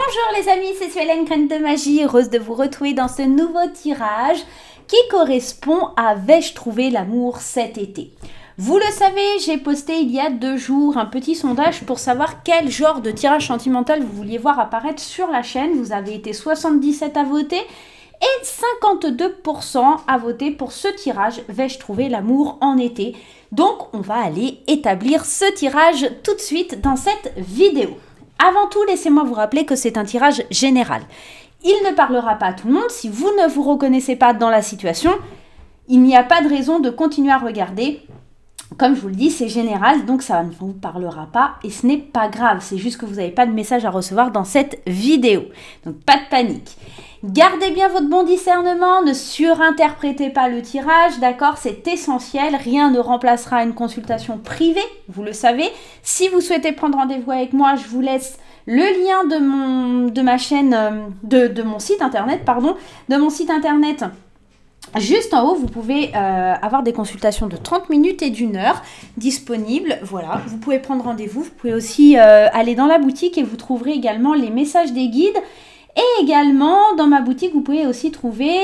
Bonjour les amis, c'est Suelen, Graine de Magie, heureuse de vous retrouver dans ce nouveau tirage qui correspond à Vais-je trouver l'amour cet été? Vous le savez, j'ai posté il y a 2 jours un petit sondage pour savoir quel genre de tirage sentimental vous vouliez voir apparaître sur la chaîne. Vous avez été 77 à voter et 52% à voter pour ce tirage Vais-je trouver l'amour en été? Donc on va aller établir ce tirage tout de suite dans cette vidéo. Avant tout, laissez-moi vous rappeler que c'est un tirage général. Il ne parlera pas à tout le monde. Si vous ne vous reconnaissez pas dans la situation, il n'y a pas de raison de continuer à regarder. Comme je vous le dis, c'est général, donc ça ne vous parlera pas et ce n'est pas grave. C'est juste que vous n'avez pas de message à recevoir dans cette vidéo. Donc pas de panique. Gardez bien votre bon discernement, ne surinterprétez pas le tirage, d'accord? C'est essentiel, rien ne remplacera une consultation privée, vous le savez. Si vous souhaitez prendre rendez-vous avec moi, je vous laisse le lien de ma chaîne, de mon site internet, Juste en haut, vous pouvez avoir des consultations de 30 minutes et d'1 heure disponibles. Voilà, vous pouvez prendre rendez-vous. Vous pouvez aussi aller dans la boutique et vous trouverez également les messages des guides. Et également, dans ma boutique, vous pouvez aussi trouver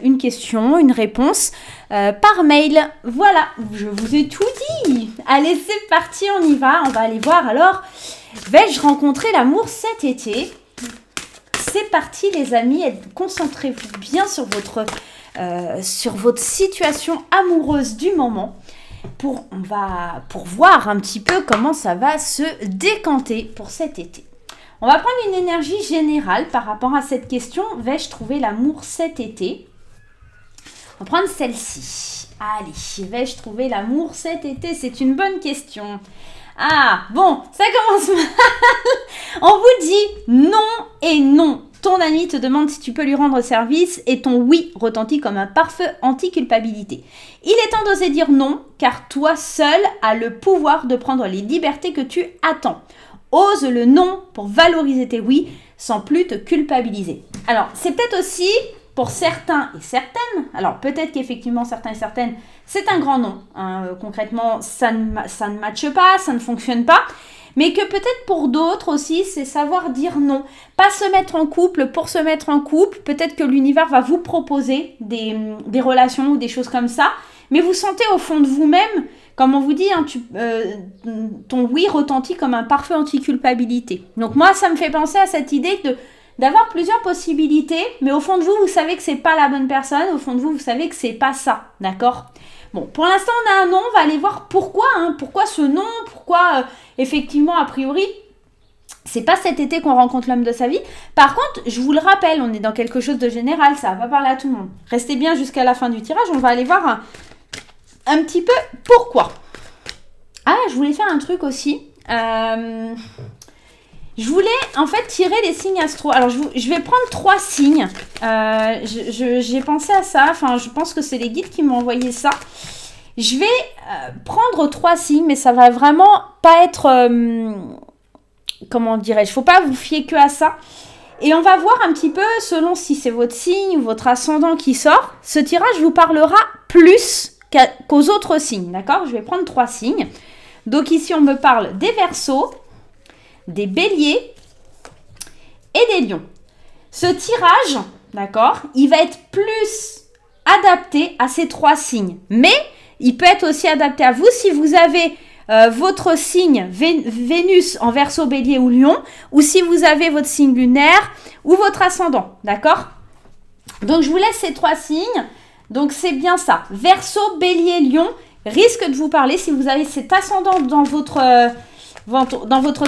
une question, une réponse par mail. Voilà, je vous ai tout dit. Allez, c'est parti, on y va. On va aller voir alors, vais-je rencontrer l'amour cet été? C'est parti les amis, concentrez-vous bien sur votre situation amoureuse du moment pour voir un petit peu comment ça va se décanter pour cet été. On va prendre une énergie générale par rapport à cette question. Vais-je trouver l'amour cet été? On va prendre celle-ci. Allez, vais-je trouver l'amour cet été? C'est une bonne question. Ah, bon, ça commence mal. On vous dit non et non. Ton ami te demande si tu peux lui rendre service et ton oui retentit comme un parfait anti-culpabilité. Il est temps d'oser dire non, car toi seul as le pouvoir de prendre les libertés que tu attends. Ose le non pour valoriser tes oui sans plus te culpabiliser. Alors, c'est peut-être aussi pour certains et certaines, alors peut-être qu'effectivement certains et certaines, c'est un grand non. Hein, concrètement, ça ne matche pas, ça ne fonctionne pas. Mais que peut-être pour d'autres aussi, c'est savoir dire non. Pas se mettre en couple pour se mettre en couple. Peut-être que l'univers va vous proposer des relations ou des choses comme ça. Mais vous sentez au fond de vous-même, comme on vous dit, hein, ton oui retentit comme un parfait anti-culpabilité. Donc moi, ça me fait penser à cette idée d'avoir plusieurs possibilités. Mais au fond de vous, vous savez que c'est pas la bonne personne. Au fond de vous, vous savez que c'est pas ça. D'accord ? Bon, pour l'instant, on a un non. On va aller voir pourquoi. Hein, pourquoi ce non? Pourquoi, effectivement, a priori, c'est pas cet été qu'on rencontre l'homme de sa vie. Par contre, je vous le rappelle, on est dans quelque chose de général. Ça va pas parler à tout le monde. Restez bien jusqu'à la fin du tirage. On va aller voir un petit peu pourquoi. Ah, je voulais faire un truc aussi. Je voulais en fait tirer les signes astro. Alors je vais prendre 3 signes. J'ai pensé à ça. Enfin, je pense que c'est les guides qui m'ont envoyé ça. Je vais prendre 3 signes, mais ça va vraiment pas être... comment dirais-je? Faut pas vous fier que à ça. Et on va voir un petit peu, selon si c'est votre signe ou votre ascendant qui sort, ce tirage vous parlera plus qu'aux autres signes. D'accord? Je vais prendre 3 signes. Donc ici, on me parle des Verseaux, des Béliers et des Lions. Ce tirage, d'accord, il va être plus adapté à ces 3 signes. Mais il peut être aussi adapté à vous si vous avez votre signe Vénus en Verseau, Bélier ou Lion, ou si vous avez votre signe lunaire ou votre ascendant, d'accord? Donc je vous laisse ces 3 signes. Donc c'est bien ça. Verseau, Bélier, Lion risque de vous parler si vous avez cet ascendant dans votre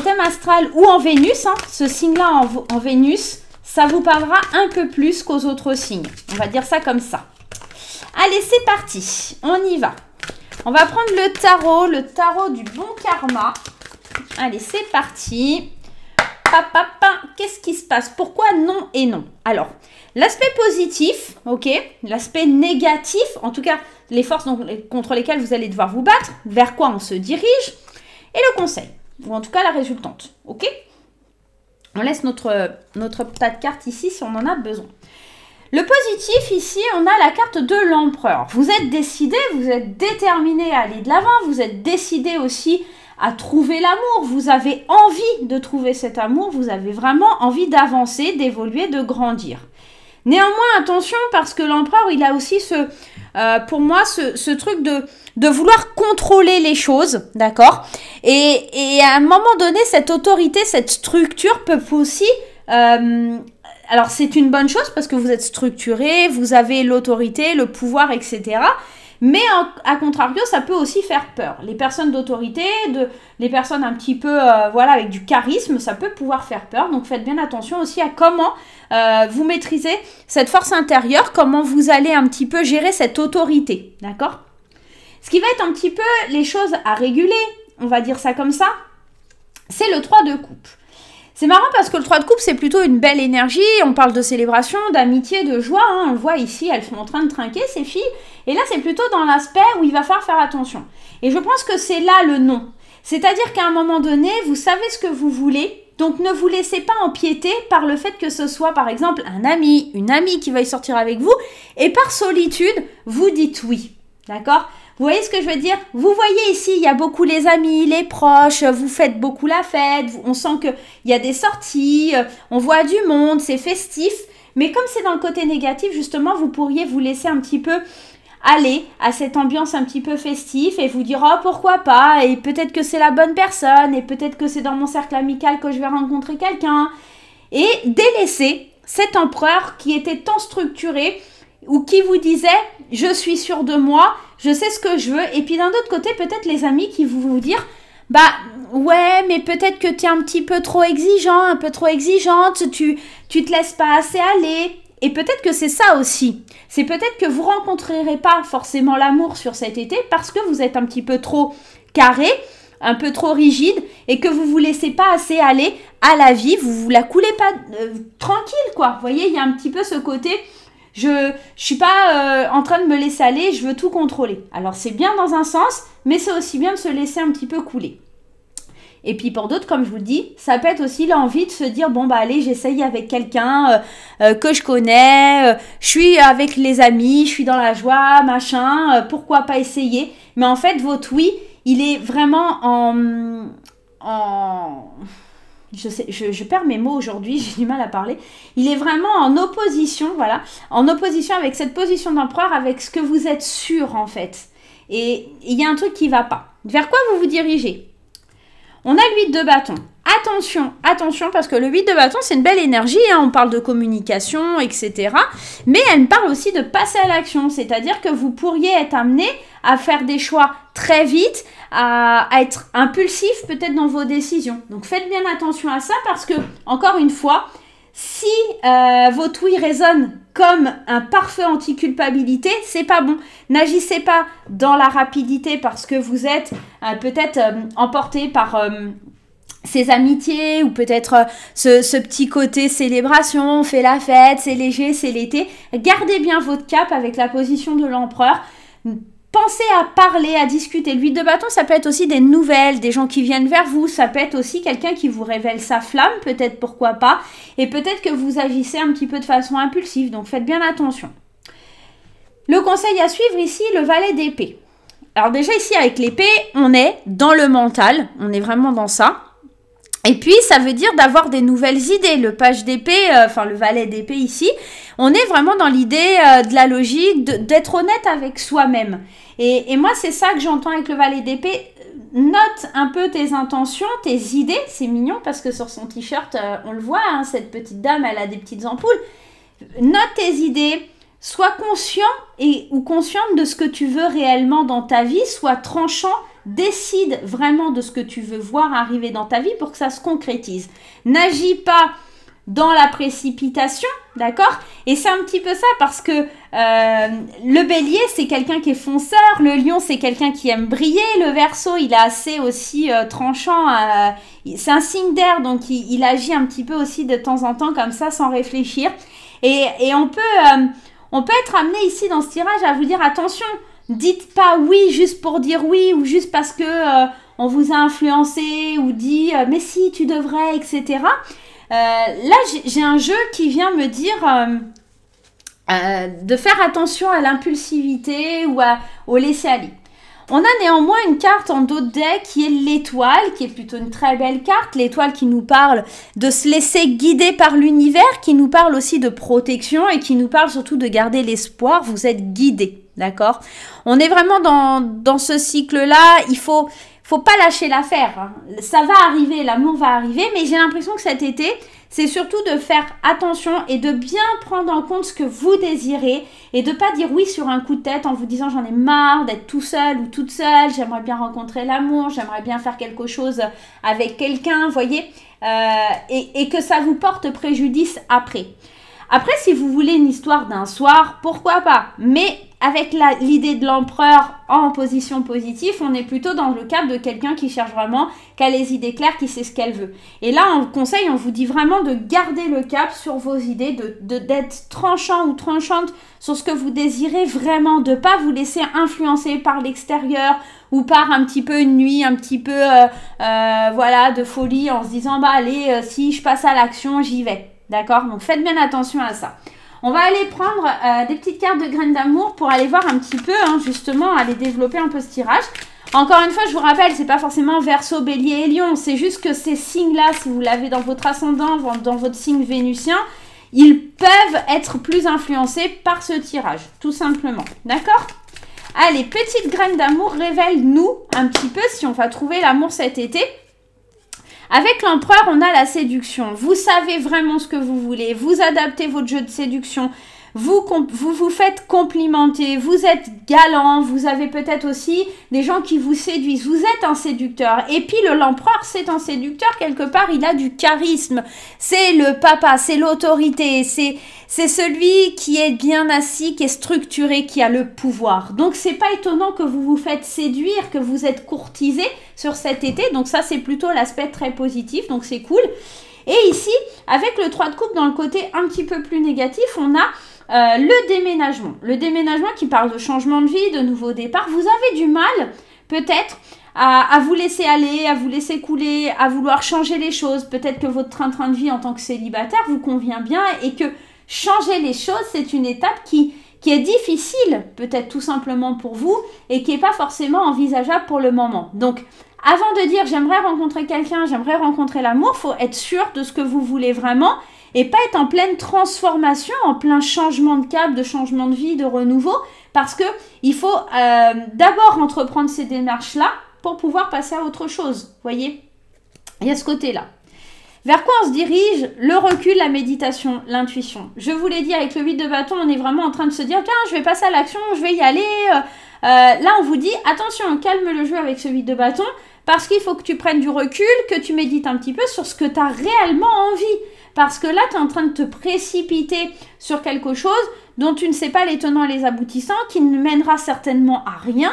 thème astral ou en Vénus, hein, ce signe-là en Vénus, ça vous parlera un peu plus qu'aux autres signes. On va dire ça comme ça. Allez, c'est parti. On y va. On va prendre le tarot du bon karma. Allez, c'est parti. Qu'est-ce qui se passe? Pourquoi non et non? Alors, l'aspect positif, ok, l'aspect négatif, en tout cas, les forces contre lesquelles vous allez devoir vous battre, vers quoi on se dirige, et le conseil, ou en tout cas la résultante, ok? On laisse notre tas de cartes ici si on en a besoin. Le positif, ici, on a la carte de l'empereur. Vous êtes décidé, vous êtes déterminé à aller de l'avant, vous êtes décidé aussi à trouver l'amour, vous avez envie de trouver cet amour, vous avez vraiment envie d'avancer, d'évoluer, de grandir. Néanmoins, attention, parce que l'empereur, il a aussi pour moi, ce truc de vouloir contrôler les choses, d'accord? Et à un moment donné, cette autorité, cette structure peut aussi... alors, c'est une bonne chose parce que vous êtes structuré, vous avez l'autorité, le pouvoir, etc. Mais à contrario, ça peut aussi faire peur. Les personnes d'autorité, les personnes un petit peu voilà, avec du charisme, ça peut pouvoir faire peur. Donc faites bien attention aussi à comment vous maîtrisez cette force intérieure, comment vous allez un petit peu gérer cette autorité. D'accord? Ce qui va être un petit peu les choses à réguler, on va dire ça comme ça, c'est le 3 de coupe. C'est marrant parce que le 3 de coupe, c'est plutôt une belle énergie. On parle de célébration, d'amitié, de joie. Hein. On le voit ici, elles sont en train de trinquer, ces filles. Et là, c'est plutôt dans l'aspect où il va falloir faire attention. Et je pense que c'est là le non. C'est-à-dire qu'à un moment donné, vous savez ce que vous voulez. Donc, ne vous laissez pas empiéter par le fait que ce soit, par exemple, un ami, une amie qui va y sortir avec vous. Et par solitude, vous dites oui. D'accord ? Vous voyez ce que je veux dire? Vous voyez ici, il y a beaucoup les amis, les proches, vous faites beaucoup la fête, on sent qu'il y a des sorties, on voit du monde, c'est festif. Mais comme c'est dans le côté négatif, justement, vous pourriez vous laisser un petit peu aller à cette ambiance un petit peu festive et vous dire « Oh, pourquoi pas ?» et peut-être que c'est la bonne personne et peut-être que c'est dans mon cercle amical que je vais rencontrer quelqu'un. Et délaisser cet empereur qui était tant structuré ou qui vous disait « Je suis sûr de moi », je sais ce que je veux. Et puis d'un autre côté, peut-être les amis qui vous dire, bah ouais, mais peut-être que tu es un petit peu trop exigeant, un peu trop exigeante, tu te laisses pas assez aller. Et peut-être que c'est ça aussi. C'est peut-être que vous rencontrerez pas forcément l'amour sur cet été parce que vous êtes un petit peu trop carré, un peu trop rigide et que vous vous laissez pas assez aller à la vie, vous la coulez pas tranquille quoi. Vous voyez, il y a un petit peu ce côté... Je suis pas en train de me laisser aller, je veux tout contrôler. Alors c'est bien dans un sens, mais c'est aussi bien de se laisser un petit peu couler. Et puis pour d'autres, comme je vous le dis, ça peut être aussi l'envie de se dire, bon bah allez, j'essaye avec quelqu'un que je connais, je suis avec les amis, je suis dans la joie, machin, pourquoi pas essayer. Mais en fait, votre oui, il est vraiment je perds mes mots aujourd'hui, j'ai du mal à parler. Il est vraiment en opposition, voilà, en opposition avec cette position d'empereur, avec ce que vous êtes sûr en fait. Et il y a un truc qui ne va pas. Vers quoi vous vous dirigez? On a le 8 de bâton. Attention, attention, parce que le 8 de bâton, c'est une belle énergie, hein, on parle de communication, etc. Mais elle parle aussi de passer à l'action, c'est-à-dire que vous pourriez être amené à faire des choix très vite, à être impulsif peut-être dans vos décisions. Donc faites bien attention à ça parce que, encore une fois, si votre oui résonne comme un parfait anti-culpabilité, c'est pas bon. N'agissez pas dans la rapidité parce que vous êtes peut-être emporté par... ces amitiés ou peut-être ce petit côté célébration, on fait la fête, c'est léger, c'est l'été. Gardez bien votre cap avec la position de l'empereur. Pensez à parler, à discuter. Le 8 de bâton, ça peut être aussi des nouvelles, des gens qui viennent vers vous. Ça peut être aussi quelqu'un qui vous révèle sa flamme, peut-être, pourquoi pas. Et peut-être que vous agissez un petit peu de façon impulsive. Donc, faites bien attention. Le conseil à suivre ici, le valet d'épée. Alors déjà, ici, avec l'épée, on est dans le mental. On est vraiment dans ça. Et puis, ça veut dire d'avoir des nouvelles idées. Le page d'épée, enfin le valet d'épée ici, on est vraiment dans l'idée de la logique, d'être honnête avec soi-même. Et moi, c'est ça que j'entends avec le valet d'épée. Note un peu tes intentions, tes idées. C'est mignon parce que sur son t-shirt, on le voit, hein, cette petite dame, elle a des petites ampoules. Note tes idées. Sois conscient ou consciente de ce que tu veux réellement dans ta vie. Sois tranchant. Décide vraiment de ce que tu veux voir arriver dans ta vie pour que ça se concrétise. N'agis pas dans la précipitation, d'accord? Et c'est un petit peu ça parce que le bélier, c'est quelqu'un qui est fonceur, le lion, c'est quelqu'un qui aime briller, le verseau, il est assez aussi tranchant, c'est un signe d'air, donc il agit un petit peu aussi de temps en temps comme ça sans réfléchir. Et on peut être amené ici dans ce tirage à vous dire attention, dites pas oui juste pour dire oui ou juste parce que on vous a influencé ou dit mais si tu devrais, etc. Là j'ai un jeu qui vient me dire de faire attention à l'impulsivité ou au laisser-aller. On a néanmoins une carte en dos de deck qui est l'étoile, qui est plutôt une très belle carte. L'étoile qui nous parle de se laisser guider par l'univers, qui nous parle aussi de protection et qui nous parle surtout de garder l'espoir. Vous êtes guidé, d'accord? On est vraiment dans ce cycle-là. Il faut pas lâcher l'affaire. Hein. Ça va arriver, l'amour va arriver, mais j'ai l'impression que cet été, c'est surtout de faire attention et de bien prendre en compte ce que vous désirez et de pas dire oui sur un coup de tête en vous disant j'en ai marre d'être tout seul ou toute seule, j'aimerais bien rencontrer l'amour, j'aimerais bien faire quelque chose avec quelqu'un, vous voyez, et que ça vous porte préjudice après. Après, si vous voulez une histoire d'un soir, pourquoi pas? Mais avec l'idée de l'empereur en position positive, on est plutôt dans le cadre de quelqu'un qui cherche vraiment, qui a les idées claires, qui sait ce qu'elle veut. Et là, on conseille, on vous dit vraiment de garder le cap sur vos idées, d'être tranchant ou tranchante sur ce que vous désirez vraiment, de ne pas vous laisser influencer par l'extérieur ou par un petit peu une nuit, un petit peu voilà, de folie en se disant bah allez, si je passe à l'action, j'y vais. D'accord? Donc faites bien attention à ça. On va aller prendre des petites cartes de graines d'amour pour aller voir un petit peu, hein, justement, aller développer un peu ce tirage. Encore une fois, je vous rappelle, c'est pas forcément Verseau, Bélier et Lion. C'est juste que ces signes-là, si vous l'avez dans votre ascendant, dans votre signe vénusien, ils peuvent être plus influencés par ce tirage, tout simplement. D'accord? Allez, petite graine d'amour, révèle-nous un petit peu si on va trouver l'amour cet été. Avec l'empereur, on a la séduction. Vous savez vraiment ce que vous voulez. Vous adaptez votre jeu de séduction. Vous faites complimenter. Vous êtes galant. Vous avez peut-être aussi des gens qui vous séduisent. Vous êtes un séducteur. Et puis l'empereur, c'est un séducteur. Quelque part, il a du charisme. C'est le papa, c'est l'autorité. C'est celui qui est bien assis, qui est structuré, qui a le pouvoir. Donc, c'est pas étonnant que vous vous faites séduire, que vous êtes courtisé sur cet été. Donc, ça, c'est plutôt l'aspect très positif. Donc, c'est cool. Et ici, avec le 3 de coupe dans le côté un petit peu plus négatif, on a le déménagement. Le déménagement qui parle de changement de vie, de nouveau départ. Vous avez du mal, peut-être, à vous laisser aller, à vous laisser couler, à vouloir changer les choses. Peut-être que votre train-train de vie en tant que célibataire vous convient bien et que changer les choses, c'est une étape qui est difficile, peut-être tout simplement pour vous, et qui n'est pas forcément envisageable pour le moment. Donc, avant de dire j'aimerais rencontrer quelqu'un, j'aimerais rencontrer l'amour, il faut être sûr de ce que vous voulez vraiment et pas être en pleine transformation, en plein changement de cap, de changement de vie, de renouveau, parce que il faut d'abord entreprendre ces démarches-là pour pouvoir passer à autre chose. Vous voyez? Il y a ce côté-là. Vers quoi on se dirige? Le recul, la méditation, l'intuition. Je vous l'ai dit, avec le 8 de bâton, on est vraiment en train de se dire « Tiens, je vais passer à l'action, je vais y aller. » Là, on vous dit « Attention, calme le jeu avec ce 8 de bâton parce qu'il faut que tu prennes du recul, que tu médites un petit peu sur ce que tu as réellement envie. Parce que là, tu es en train de te précipiter sur quelque chose dont tu ne sais pas les tenants et les aboutissants, qui ne mènera certainement à rien.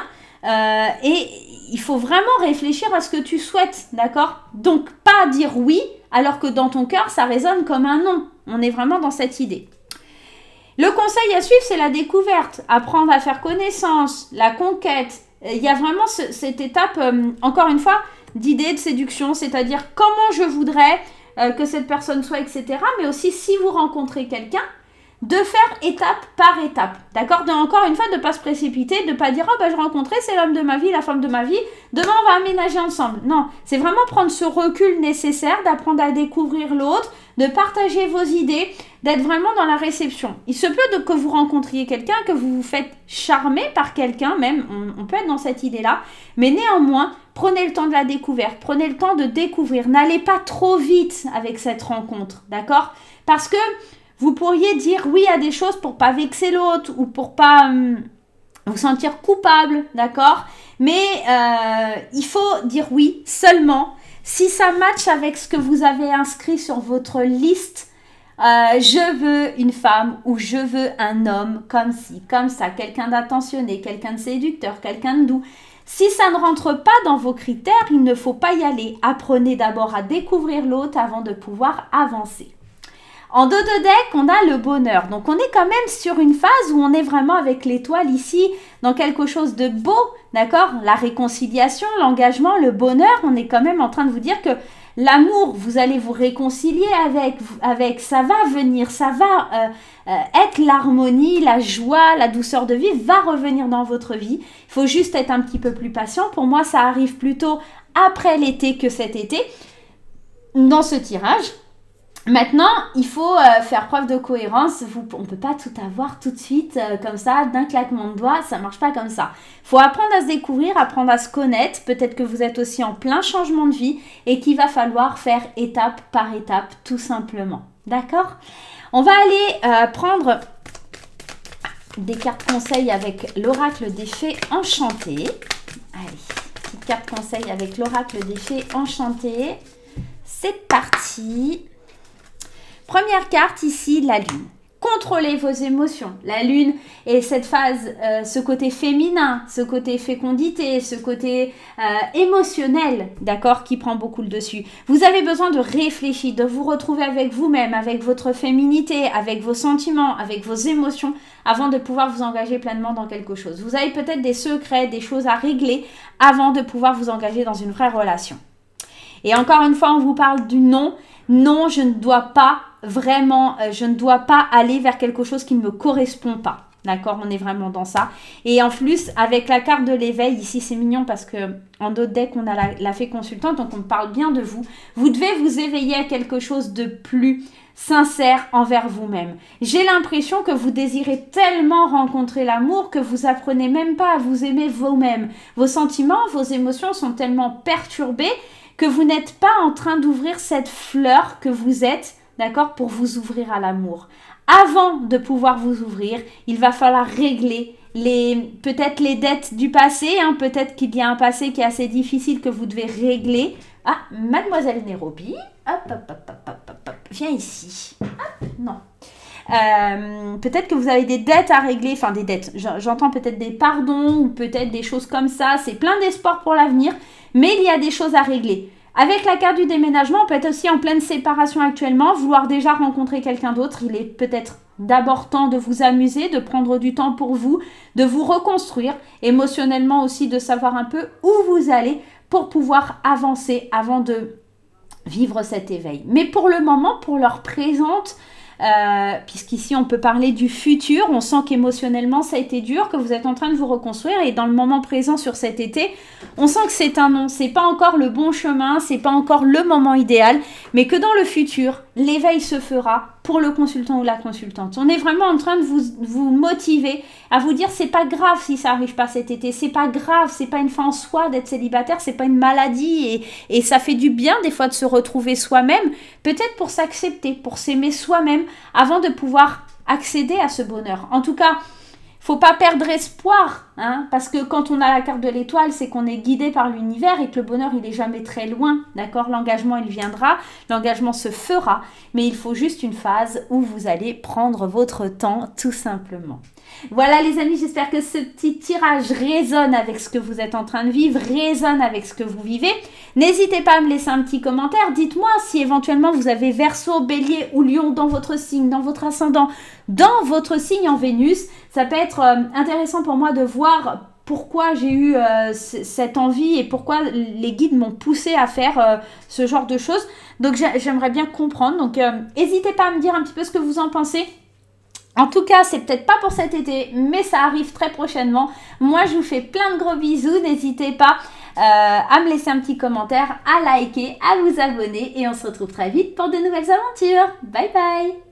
Et il faut vraiment réfléchir à ce que tu souhaites, d'accord? Donc, pas dire oui, alors que dans ton cœur, ça résonne comme un non. On est vraiment dans cette idée. Le conseil à suivre, c'est la découverte, apprendre à faire connaissance, la conquête. Il y a vraiment cette étape, encore une fois, d'idée de séduction, c'est-à-dire comment je voudrais que cette personne soit, etc. Mais aussi, si vous rencontrez quelqu'un, de faire étape par étape, d'accord? Encore une fois, de ne pas se précipiter, de ne pas dire « Oh, ben, je rencontrais, c'est l'homme de ma vie, la femme de ma vie, demain, on va aménager ensemble. » Non, c'est vraiment prendre ce recul nécessaire, d'apprendre à découvrir l'autre, de partager vos idées, d'être vraiment dans la réception. Il se peut que vous rencontriez quelqu'un, que vous vous faites charmer par quelqu'un, même, on peut être dans cette idée-là, mais néanmoins, prenez le temps de la découverte, prenez le temps de découvrir, n'allez pas trop vite avec cette rencontre, d'accord? Parce que vous pourriez dire oui à des choses pour pas vexer l'autre ou pour pas vous sentir coupable, d'accord? Mais il faut dire oui seulement si ça matche avec ce que vous avez inscrit sur votre liste. Je veux une femme ou je veux un homme comme ci, comme ça, quelqu'un d'attentionné, quelqu'un de séducteur, quelqu'un de doux. Si ça ne rentre pas dans vos critères, il ne faut pas y aller. Apprenez d'abord à découvrir l'autre avant de pouvoir avancer. En dos de deck, on a le bonheur. Donc, on est quand même sur une phase où on est vraiment avec l'étoile ici, dans quelque chose de beau, d'accord? La réconciliation, l'engagement, le bonheur, on est quand même en train de vous dire que L'amour, vous allez vous réconcilier avec ça va venir, ça va être l'harmonie, la joie, la douceur de vivre va revenir dans votre vie. Il faut juste être un petit peu plus patient. Pour moi, ça arrive plutôt après l'été que cet été dans ce tirage. Maintenant, il faut faire preuve de cohérence. On ne peut pas tout avoir tout de suite comme ça, d'un claquement de doigts. Ça ne marche pas comme ça. Il faut apprendre à se découvrir, apprendre à se connaître. Peut-être que vous êtes aussi en plein changement de vie et qu'il va falloir faire étape par étape, tout simplement. D'accord? On va aller prendre des cartes conseils avec l'oracle des fées enchantées. Allez, petite carte conseil avec l'oracle des fées enchantées. C'est parti! Première carte ici, la lune. Contrôlez vos émotions. La lune est cette phase, ce côté féminin, ce côté fécondité, ce côté émotionnel, d'accord, qui prend beaucoup le dessus. Vous avez besoin de réfléchir, de vous retrouver avec vous-même, avec votre féminité, avec vos sentiments, avec vos émotions, avant de pouvoir vous engager pleinement dans quelque chose. Vous avez peut-être des secrets, des choses à régler avant de pouvoir vous engager dans une vraie relation. Et encore une fois, on vous parle du non. Non, je ne dois pas vraiment, je ne dois pas aller vers quelque chose qui ne me correspond pas. D'accord, on est vraiment dans ça. Et en plus, avec la carte de l'éveil, ici c'est mignon parce que en d'autres decks, on a la fée consultante, donc on parle bien de vous. Vous devez vous éveiller à quelque chose de plus sincère envers vous-même. J'ai l'impression que vous désirez tellement rencontrer l'amour que vous apprenez même pas à vous aimer vous-même. Vos sentiments, vos émotions sont tellement perturbés que vous n'êtes pas en train d'ouvrir cette fleur que vous êtes, d'accord, pour vous ouvrir à l'amour. Avant de pouvoir vous ouvrir, il va falloir régler peut-être les dettes du passé, hein, peut-être qu'il y a un passé qui est assez difficile que vous devez régler. Ah, mademoiselle Nairobi, hop, viens ici. Hop, non. Peut-être que vous avez des dettes à régler, enfin des dettes, j'entends peut-être des pardons ou peut-être des choses comme ça, c'est plein d'espoir pour l'avenir, mais il y a des choses à régler. Avec la carte du déménagement, on peut être aussi en pleine séparation actuellement, vouloir déjà rencontrer quelqu'un d'autre, il est peut-être d'abord temps de vous amuser, de prendre du temps pour vous, de vous reconstruire, émotionnellement aussi de savoir un peu où vous allez pour pouvoir avancer avant de vivre cet éveil. Mais pour le moment, pour l'heure présente, puisqu'ici on peut parler du futur, on sent qu'émotionnellement ça a été dur, que vous êtes en train de vous reconstruire et dans le moment présent sur cet été, on sent que c'est un non, c'est pas encore le bon chemin, c'est pas encore le moment idéal, mais que dans le futur, l'éveil se fera pour le consultant ou la consultante. On est vraiment en train de vous motiver à vous dire c'est pas grave si ça arrive pas cet été, c'est pas grave, c'est pas une fin en soi d'être célibataire, c'est pas une maladie et ça fait du bien des fois de se retrouver soi-même, peut-être pour s'accepter, pour s'aimer soi-même avant de pouvoir accéder à ce bonheur. En tout cas, faut pas perdre espoir, hein, parce que quand on a la carte de l'étoile, c'est qu'on est guidé par l'univers et que le bonheur, il est jamais très loin, d'accord? L'engagement, il viendra, l'engagement se fera, mais il faut juste une phase où vous allez prendre votre temps, tout simplement. Voilà les amis, j'espère que ce petit tirage résonne avec ce que vous êtes en train de vivre, résonne avec ce que vous vivez. N'hésitez pas à me laisser un petit commentaire, dites-moi si éventuellement vous avez Verseau, Bélier ou Lion dans votre signe, dans votre ascendant, dans votre signe en Vénus. Ça peut être intéressant pour moi de voir pourquoi j'ai eu cette envie et pourquoi les guides m'ont poussé à faire ce genre de choses. Donc j'aimerais bien comprendre, donc n'hésitez pas à me dire un petit peu ce que vous en pensez. En tout cas, c'est peut-être pas pour cet été, mais ça arrive très prochainement. Moi, je vous fais plein de gros bisous. N'hésitez pas à me laisser un petit commentaire, à liker, à vous abonner. Et on se retrouve très vite pour de nouvelles aventures. Bye bye!